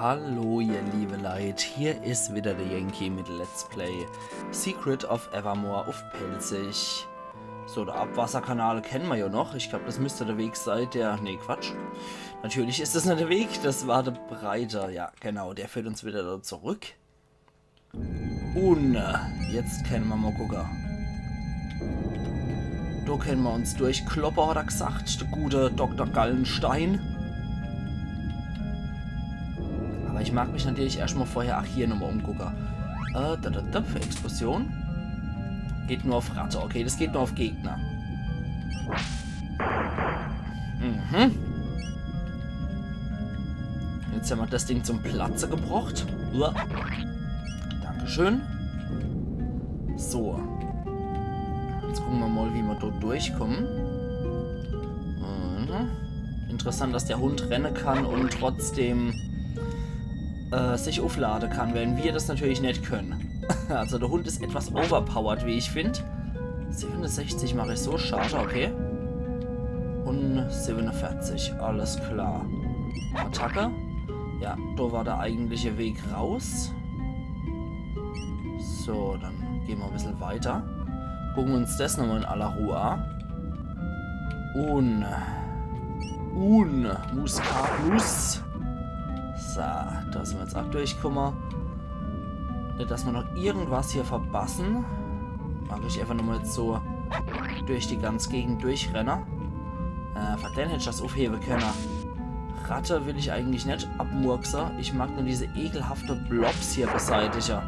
Hallo ihr liebe Leute, hier ist wieder der Yankee mit Let's Play Secret of Evermore auf Pelzig. So, der Abwasserkanal kennen wir ja noch. Ich glaube, das müsste der Weg sein, der... Nee, Quatsch. Natürlich ist das nicht der Weg, das war der Breiter. Ja, genau, der führt uns wieder da zurück. Und jetzt können wir mal gucken. Da können wir uns durchkloppen, hat er gesagt, der gute Dr. Gallenstein. Aber ich mag mich natürlich erstmal vorher, hier nochmal umgucken. Explosion. Geht nur auf Ratte. Okay, das geht nur auf Gegner. Jetzt haben wir das Ding zum Platze gebracht. Dankeschön. So. Jetzt gucken wir mal, wie wir dort durchkommen. Interessant, dass der Hund rennen kann und trotzdem sich aufladen kann, wenn wir das natürlich nicht können. Also der Hund ist etwas overpowered, wie ich finde. 67 mache ich so, schade, okay. Und 47, alles klar. Attacke. Ja, da war der eigentliche Weg raus. So, dann gehen wir ein bisschen weiter. Gucken uns das nochmal in aller Ruhe an. Muskatnuss. So, da sind wir jetzt auch durchgekommen. Nicht, dass wir noch irgendwas hier verpassen. Mache ich einfach nochmal jetzt so durch die ganze Gegend durchrennen. Verdammt, hätte ich das aufheben können. Ratte will ich eigentlich nicht abmurksen. Ich mag nur diese ekelhafte Blobs hier beseitigen.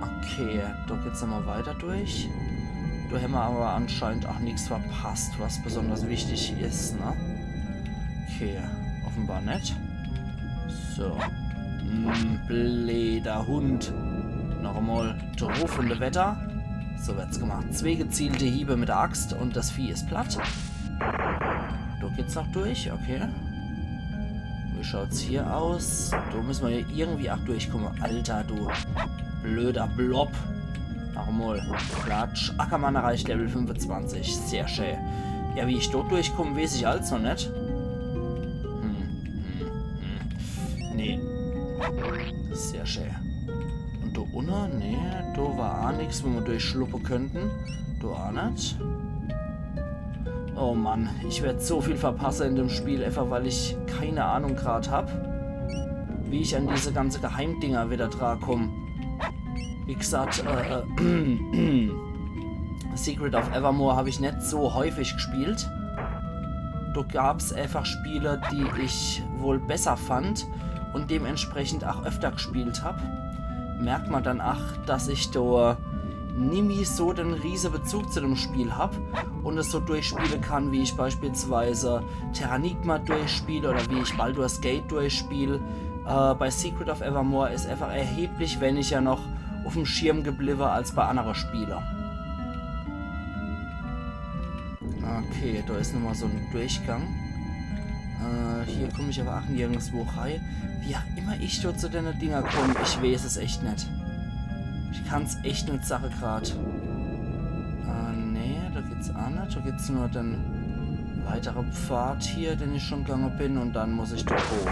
Okay, da geht's nochmal weiter durch. Da haben wir aber anscheinend auch nichts verpasst, was besonders wichtig ist, ne? Okay, offenbar nicht. So. Bläder Hund. Noch einmal drauf und Wetter. So wird's gemacht. 2 gezielte Hiebe mit der Axt und das Vieh ist platt. Da geht's noch durch, okay. Wie schaut's hier aus? Da müssen wir hier irgendwie auch durchkommen. Alter, du blöder Blob. Noch einmal. Klatsch. Ackermann erreicht Level 25. Sehr schön. Ja, wie ich dort durchkomme, weiß ich alles noch nicht. Nee. Sehr schön. Und da unten? Nee, da war auch nichts, wo wir durchschluppen könnten. Da auch nicht. Oh Mann, ich werde so viel verpassen in dem Spiel, einfach weil ich keine Ahnung gerade habe, wie ich an diese ganze Geheimdinger wieder dran komme. Wie gesagt, Secret of Evermore habe ich nicht so häufig gespielt. Da gab es einfach Spiele, die ich wohl besser fand und dementsprechend auch öfter gespielt habe. Merkt man dann auch, dass ich da nie so den riesen Bezug zu dem Spiel habe und es so durchspielen kann, wie ich beispielsweise Terranigma durchspiele oder wie ich Baldur's Gate durchspiele. Bei Secret of Evermore ist einfach erheblich weniger noch auf dem Schirm geblieben als bei anderen Spielen. Okay, da ist nochmal so ein Durchgang. Hier komme ich aber auch nirgendwo rein. Wie auch immer ich dort zu den Dinger komme, ich weiß es echt nicht. Ich kann es echt nicht sagen gerade. Nee, da geht's auch nicht. Da geht's nur den weiteren Pfad hier, den ich schon gegangen bin. Und dann muss ich da hoch.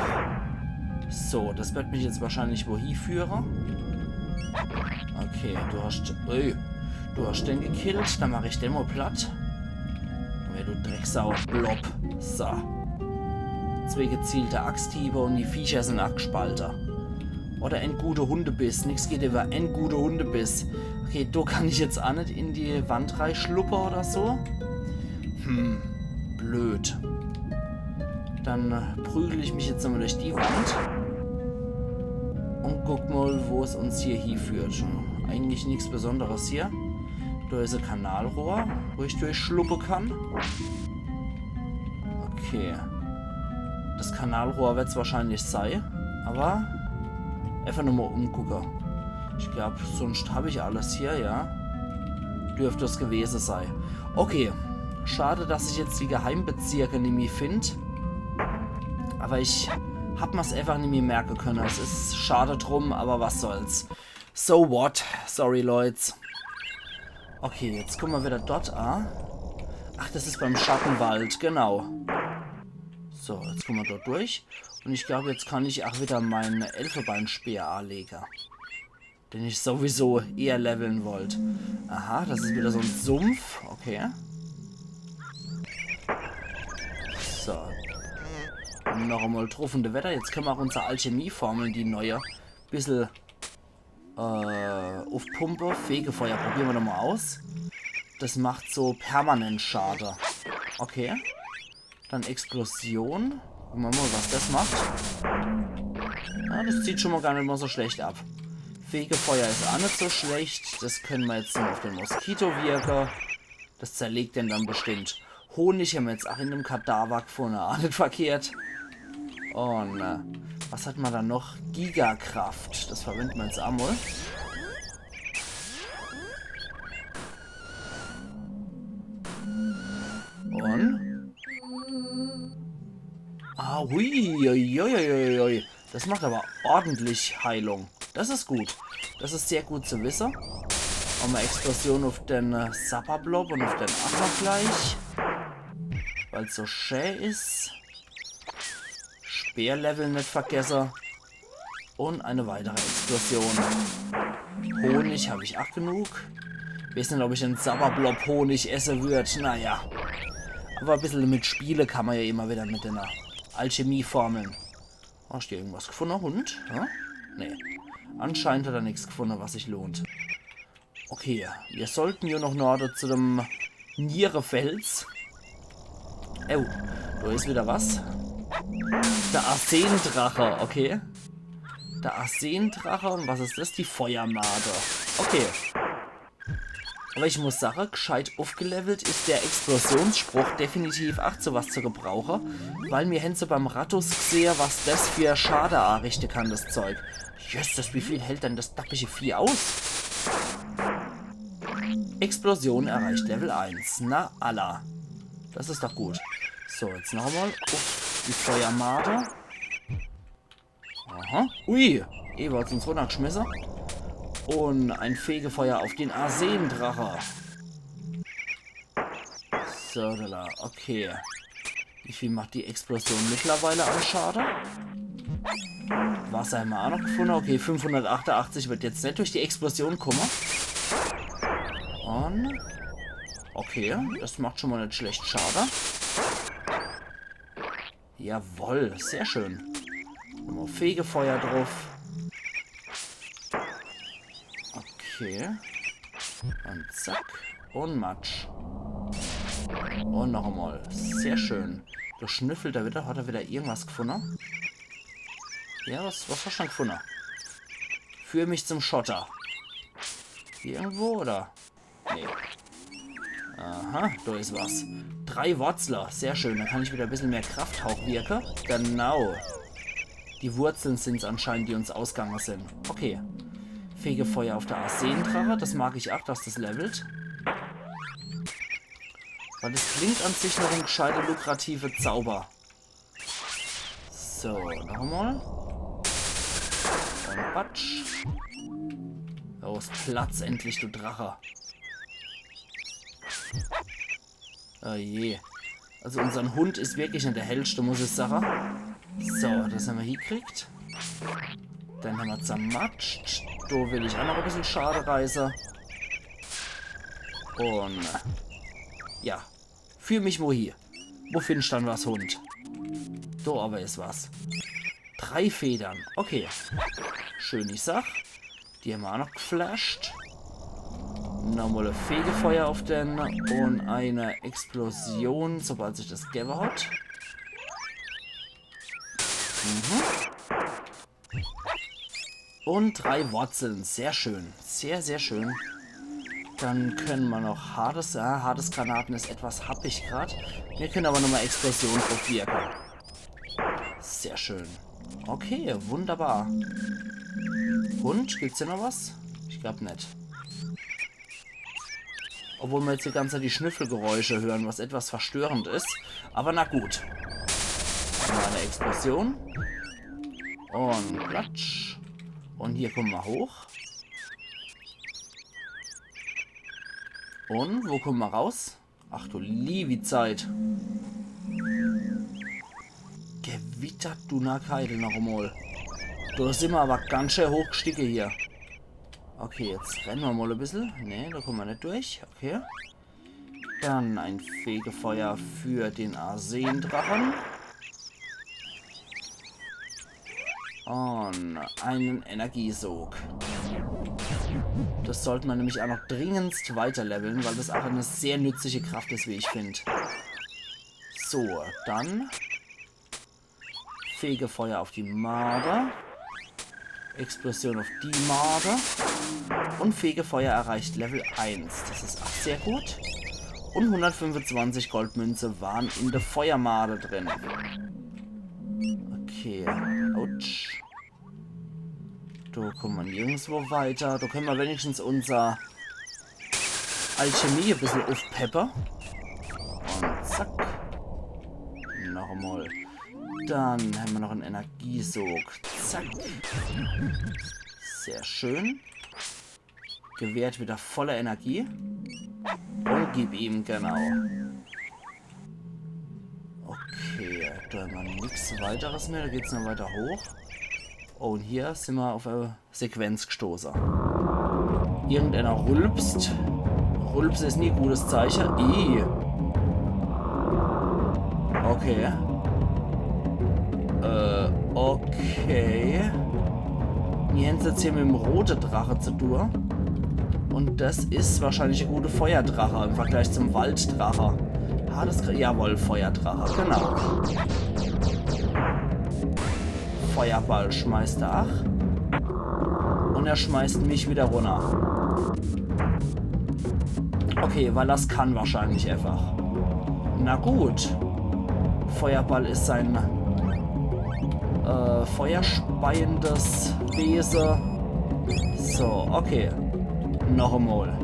So, das wird mich jetzt wahrscheinlich wohin führen. Okay, du hast den gekillt. Dann mache ich den mal platt. Du Drecksau, Blob. So. 2 gezielte Axthiebe und die Viecher sind abgespalten. Oder ein guter Hundebiss. Nichts geht über ein guter Hundebiss. Okay, da kann ich jetzt auch nicht in die Wand reinschluppen oder so. Blöd. Dann prügel ich mich jetzt nochmal durch die Wand. Und guck mal, wo es uns hier hinführt. Eigentlich nichts Besonderes hier. Da ist ein Kanalrohr, wo ich durchschluppen kann. Okay. Das Kanalrohr wird es wahrscheinlich sein. Aber einfach nur mal umgucken. Ich glaube, sonst habe ich alles hier, ja. Dürfte es gewesen sein. Okay. Schade, dass ich jetzt die Geheimbezirke nicht mehr finde. Aber ich habe mir es einfach nicht mehr merken können. Es ist schade drum, aber was soll's. So what? Sorry, Leute. Okay, jetzt kommen wir wieder dort an. Ach, das ist beim Schattenwald, genau. So, jetzt kommen wir dort durch. Und ich glaube, jetzt kann ich auch wieder meinen Elfenbeinspeer anlegen. Den ich sowieso eher leveln wollte. Aha, das ist wieder so ein Sumpf. Okay. So. Und noch einmal truffende Wetter. Jetzt können wir auch unsere Alchemieformeln, die neue, ein bisschen auf Pumpe. Fegefeuer probieren wir nochmal aus. Das macht so permanent Schaden. Okay. Dann Explosion. Gucken wir mal, was das macht. Ja, das sieht schon mal gar nicht mal so schlecht ab. Fegefeuer ist auch nicht so schlecht. Das können wir jetzt nur auf den Moskito wirken. Das zerlegt den dann bestimmt. Honig haben wir jetzt auch in dem Kadaver gefunden. Auch nicht verkehrt. Und was hat man dann noch? Gigakraft. Das verwenden wir jetzt einmal. Und? Ah, hui. Das macht aber ordentlich Heilung. Das ist gut. Das ist sehr gut zu wissen. Machen wir Explosion auf den Sapperblob und auf den Acher gleich. Weil es so schön ist. Speerlevel nicht vergessen. Und eine weitere Explosion. Honig habe ich auch genug. Ich weiß nicht, ob ich einen Sapperblob Honig essen würde. Naja. Aber ein bisschen mit Spiele kann man ja immer wieder mit den Alchemieformeln. Hast du irgendwas gefunden, Hund? Ja? Nee. Anscheinend hat er nichts gefunden, was sich lohnt. Okay, wir sollten hier noch Norden zu dem Nierefels. Oh, da ist wieder was. Der Arsendrache, okay. Der Arsendrache, und was ist das? Die Feuermade. Okay. Aber ich muss sagen, gescheit aufgelevelt ist der Explosionsspruch definitiv auch zu was zu gebrauchen, weil mir Hänse beim Rattus gesehen, was das für Schade anrichten kann, das Zeug. Jesus, wie viel hält denn das dappige Vieh aus? Explosion erreicht Level 1. Na, Allah. Das ist doch gut. So, jetzt nochmal auf die Feuermade. Aha. Ui, Eva hat uns runtergeschmissen. Und ein Fegefeuer auf den Arsendrache. So, da, okay. Wie viel macht die Explosion mittlerweile an Schaden? Wasser haben wir auch noch gefunden. Okay, 588 wird jetzt nicht durch die Explosion kommen. Und... okay, das macht schon mal nicht schlecht Schaden. Jawohl, sehr schön. Nochmal Fegefeuer drauf. Okay. Und zack. Und Matsch. Und noch einmal. Sehr schön. Da schnüffelt er wieder. Hat er wieder irgendwas gefunden? Ja, was hast du schon gefunden? Führe mich zum Schotter. Hier irgendwo, oder? Nee. Aha, da ist was. 3 Wurzler. Sehr schön. Dann kann ich wieder ein bisschen mehr Krafthauch wirken. Genau. Die Wurzeln sind es anscheinend, die uns ausgegangen sind. Okay. Fegefeuer auf der Arsendrache. Das mag ich auch, dass das levelt. Weil das klingt an sich noch ein gescheiter lukrative Zauber. So, nochmal. Und Batsch. Los, Platz endlich, du Drache. Oh je. Also unser Hund ist wirklich nicht der hellste, muss ich sagen. So, das haben wir hier gekriegt. Dann haben wir zermatscht. Da will ich auch noch ein bisschen Schade reißen. Und ja. Fühl mich wo hier. Wo findest du dann was, Hund? Da aber ist was. 3 Federn. Okay. Schön, ich sag. Die haben wir auch noch geflasht. Nochmal ein Fegefeuer auf den. Und eine Explosion, sobald sich das gäbe hat. Und 3 Wurzeln. Sehr schön. Sehr, sehr schön. Dann können wir noch Hades. Ja, Hades-Granaten ist etwas happig gerade. Wir können aber nochmal Explosion drauf wirken. Sehr schön. Okay, wunderbar. Und? Gibt's hier noch was? Ich glaube nicht. Obwohl wir jetzt die ganze Zeit die Schnüffelgeräusche hören, was etwas verstörend ist. Aber na gut. Mal eine Explosion. Und Platsch. Und hier kommen wir hoch. Und wo kommen wir raus? Ach du liebe Zeit. Vitaduna Keidel noch einmal. Da sind wir aber ganz schön hochgestiegen hier. Okay, jetzt rennen wir mal ein bisschen. Ne, da kommen wir nicht durch. Okay. Dann ein Fegefeuer für den Arsendrachen. Und einen Energiesog. Das sollte man nämlich auch noch dringendst weiterleveln, weil das auch eine sehr nützliche Kraft ist, wie ich finde. So, dann Fegefeuer auf die Marder. Explosion auf die Marder. Und Fegefeuer erreicht Level 1. Das ist auch sehr gut. Und 125 Goldmünze waren in der Feuermarder drin. Okay. Autsch. Da kommen wir nirgendwo weiter. Da können wir wenigstens unser Alchemie ein bisschen aufpeppern. Und zack. Noch einmal. Dann haben wir noch einen Energiesog. Zack. Sehr schön. Gewährt wieder volle Energie. Und gib ihm, genau. Okay, da haben wir nichts weiteres mehr. Da geht es noch weiter hoch. Oh, und hier sind wir auf eine Sequenz gestoßen. Irgendeiner rülpst. Rülps ist nie ein gutes Zeichen. Okay. Okay. Wir haben es jetzt hier mit dem roten Drache zu tun. Und das ist wahrscheinlich ein guter Feuerdrache im Vergleich zum Walddrache. Jawohl, Feuerdrache, genau. Feuerball schmeißt er auch. Und er schmeißt mich wieder runter. Okay, weil das kann wahrscheinlich einfach. Na gut. Feuerball ist sein feuerspeiendes Wesen. So, okay. Noch einmal.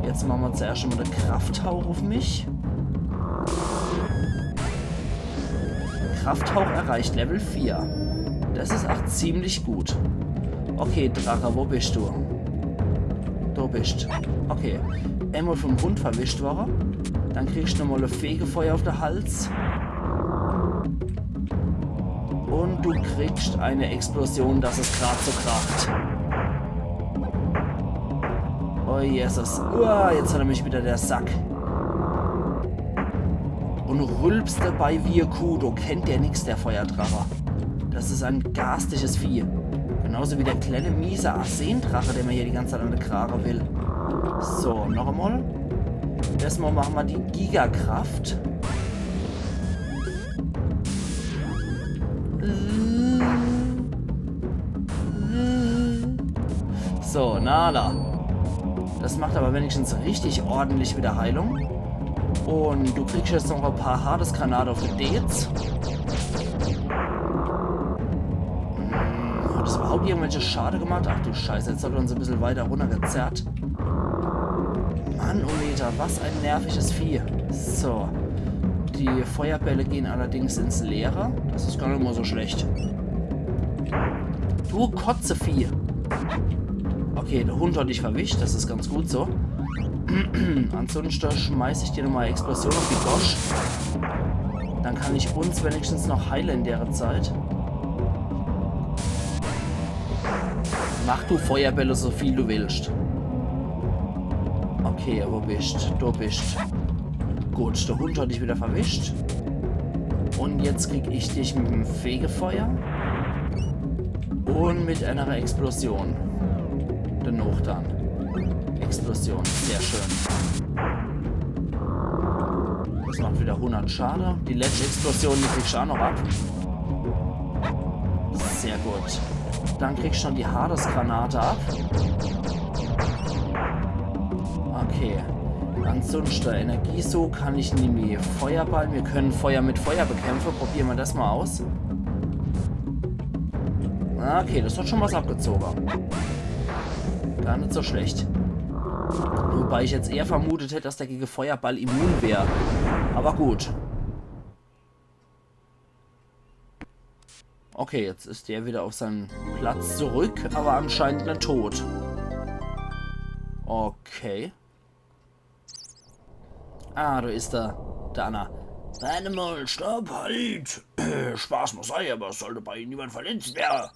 Jetzt machen wir zuerst schon mal den Krafthauch auf mich. Krafthauch erreicht Level 4. Das ist auch ziemlich gut. Okay, Drache, wo bist du? Du bist. Okay. Einmal vom Hund verwischt worden. Dann kriegst du nochmal ein Fegefeuer auf den Hals. Und du kriegst eine Explosion, dass es gerade so kracht. Oh Jesus. Jetzt hat er mich wieder der Sack. Und rülpst dabei wie ein Kudo. Kennt der nix, der Feuerdrache. Das ist ein garstiges Vieh. Genauso wie der kleine miese Arsendrache, der mir hier die ganze Zeit an der Krare will. So, noch einmal. Erstmal machen wir die Gigakraft. So, nada. Das macht aber wenigstens richtig ordentlich wieder Heilung. Und du kriegst jetzt noch ein paar Hades-Granate auf die Dates. Hat das überhaupt irgendwelche Schade gemacht? Ach du Scheiße, jetzt hat er uns ein bisschen weiter runtergezerrt. Mann, Oleta, was ein nerviges Vieh. So. Die Feuerbälle gehen allerdings ins Leere. Das ist gar nicht mal so schlecht. Du Kotzevieh. Okay, der Hund hat dich verwischt. Das ist ganz gut so. Ansonsten schmeiße ich dir nochmal Explosion auf die Gosch. Dann kann ich uns wenigstens noch heilen in der Zeit. Mach du Feuerbälle so viel du willst. Okay, wo bist du? Bist. Gut, der Hund hat dich wieder verwischt. Und jetzt krieg ich dich mit dem Fegefeuer. Und mit einer Explosion. Dennoch dann. Explosion, sehr schön. Das macht wieder 100 Schade. Die letzte Explosion, die kriegst du auch noch ab. Sehr gut. Dann kriegst du schon die Hades-Granate ab. Okay. Ansonsten Energiesog kann ich nämlich Feuerball. Wir können Feuer mit Feuer bekämpfen. Probieren wir das mal aus. Okay, das hat schon was abgezogen. Gar nicht so schlecht. Wobei ich jetzt eher vermutet hätte, dass der gegen Feuerball immun wäre. Aber gut. Okay, jetzt ist der wieder auf seinen Platz zurück, aber anscheinend nicht tot. Okay. Ah, da ist er. Der Anna. Warte mal, stopp, halt! Spaß muss sein, aber es sollte bei Ihnen niemand verletzt werden.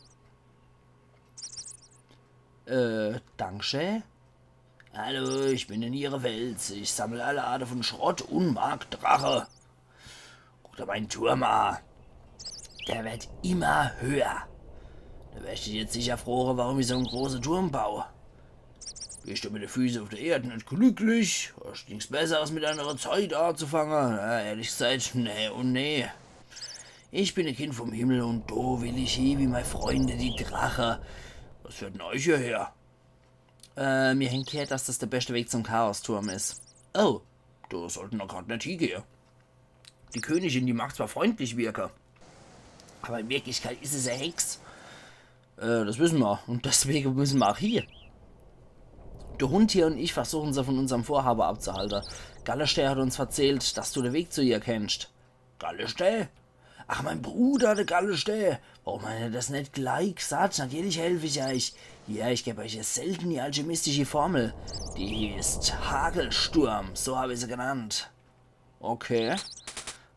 Dankeschön. Hallo, ich bin in Ihrer Welt. Ich sammle alle Arten von Schrott und mag Drache. Guck dir meinen Turm an. Der wird immer höher. Da wärst du jetzt sicher froh, warum ich so einen großen Turm baue. Bist du mit den Füßen auf der Erde nicht glücklich? Hast du nichts Besseres mit einer Zeit anzufangen? Ja, ehrlich gesagt, nee und nee. Ich bin ein Kind vom Himmel und da will ich hin wie meine Freunde, die Drache. Was führt denn euch hierher? Mir hängt her, dass das der beste Weg zum Chaosturm ist. Oh, da sollten wir gerade nicht hingehen. Die Königin, die mag zwar freundlich wirken, aber in Wirklichkeit ist es eine Hex. Das wissen wir und deswegen müssen wir auch hier. Der Hund hier und ich versuchen sie von unserem Vorhaben abzuhalten. Gallestär hat uns erzählt, dass du den Weg zu ihr kennst. Gallestär? Ach, mein Bruder, der Gallestär. Warum hat er das nicht gleich gesagt? Natürlich helfe ich euch. Ja, ich gebe euch selten die alchemistische Formel. Die ist Hagelsturm, so habe ich sie genannt. Okay.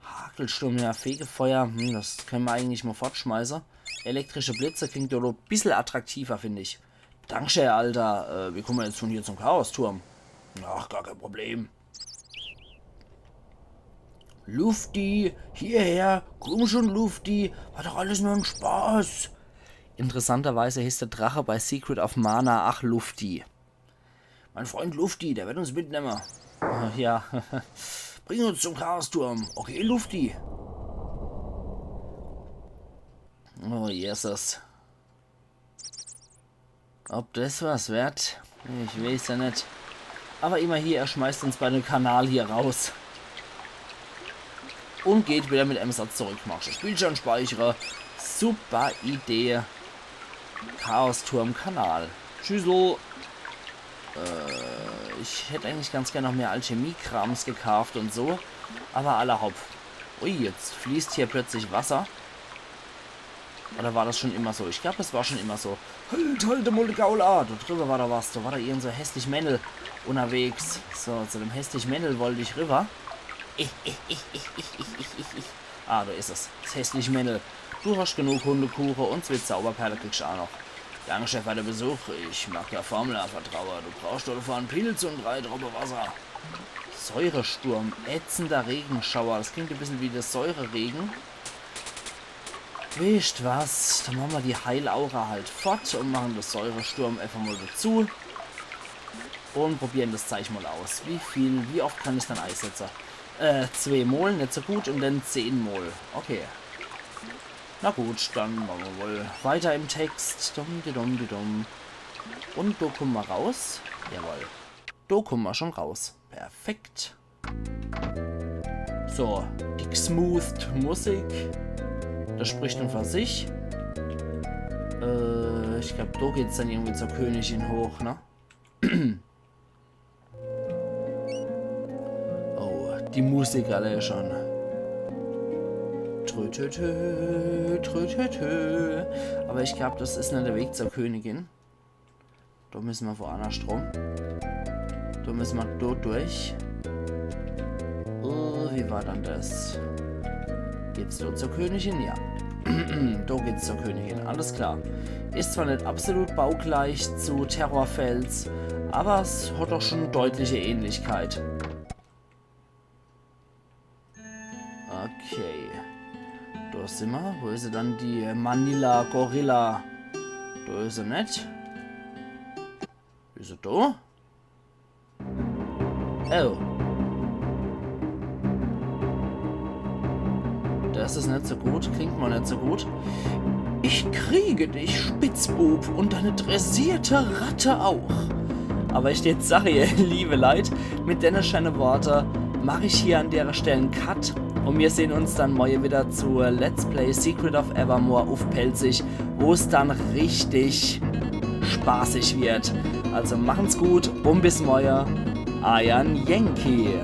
Hagelsturm, ja, Fegefeuer, das können wir eigentlich mal fortschmeißen. Elektrische Blitze klingt doch ein bisschen attraktiver, finde ich. Dankeschön, Alter. Wie kommen wir jetzt von hier zum Chaosturm? Ach, gar kein Problem. Lufti, hierher, komm schon, Lufti. War doch alles nur ein Spaß. Interessanterweise hieß der Drache bei Secret of Mana, ach, Lufti. Mein Freund Lufti, der wird uns mitnehmen. Ja, bring uns zum Chaosturm. Okay, Lufti. Oh, Jesus. Ob das was wird? Ich weiß ja nicht. Aber immer hier, er schmeißt uns bei dem Kanal hier raus. Und geht wieder mit einem Satz zurück. Mach schon Spielstand speichern. Super Idee. Chaosturm Kanal. Tschüssel. Ich hätte eigentlich ganz gerne noch mehr Alchemie-Krams gekauft und so. Aber aller Hopp. Ui, jetzt fließt hier plötzlich Wasser. Oder war das schon immer so? Ich glaube, das war schon immer so. Halt, der Muldegaula! Da drüber war da was. Da war da irgend so hässlich Männel unterwegs. So, zu dem hässlich Männel wollte ich rüber. Ah, da ist es. Das hässliche Männel. Du hast genug Hundekuchen und zwei Zauberperle kriegst du auch noch. Danke, Chef, für den Besuch. Ich mag ja Formel vertrauen. Du brauchst doch vor einen Pilz und 3 Tropfen Wasser. Säuresturm. Ätzender Regenschauer. Das klingt ein bisschen wie der Säureregen. Wisst was? Dann machen wir die Heilaura halt fort und machen das Säuresturm einfach mal dazu. Und probieren das Zeichen mal aus. Wie oft kann ich dann einsetzen? 2 Mol, nicht so gut, und dann 10 Mol. Okay. Na gut, dann machen wir wohl weiter im Text. Und da kommen wir raus. Jawohl. Da kommen wir schon raus. Perfekt. So, die gesmoothed Musik. Das spricht dann für sich. Ich glaube, da geht es dann irgendwie zur Königin hoch, ne? Oh, die Musik alle schon. Trötötö, trötötö. Aber ich glaube, das ist nicht der Weg zur Königin. Da müssen wir woanders drum. Da müssen wir dort durch. Oh, wie war dann das? Geht's dort zur Königin? Ja. Da geht's zur Königin, alles klar. Ist zwar nicht absolut baugleich zu Terrorfels, aber es hat doch schon deutliche Ähnlichkeit. Okay. Da sind wir. Wo ist sie dann, die Manila Gorilla? Da ist sie nicht. Ist sie da? Oh. Das ist nicht so gut, klingt mal nicht so gut. Ich kriege dich, Spitzbub, und deine dressierte Ratte auch. Aber ich jetzt sage ihr, liebe Leute, mit den schönen Worten mache ich hier an der Stelle einen Cut. Und wir sehen uns dann morgen wieder zur Let's Play Secret of Evermore auf Pelzig, wo es dann richtig spaßig wird. Also machen's gut und bis morgen. Iron Yankee.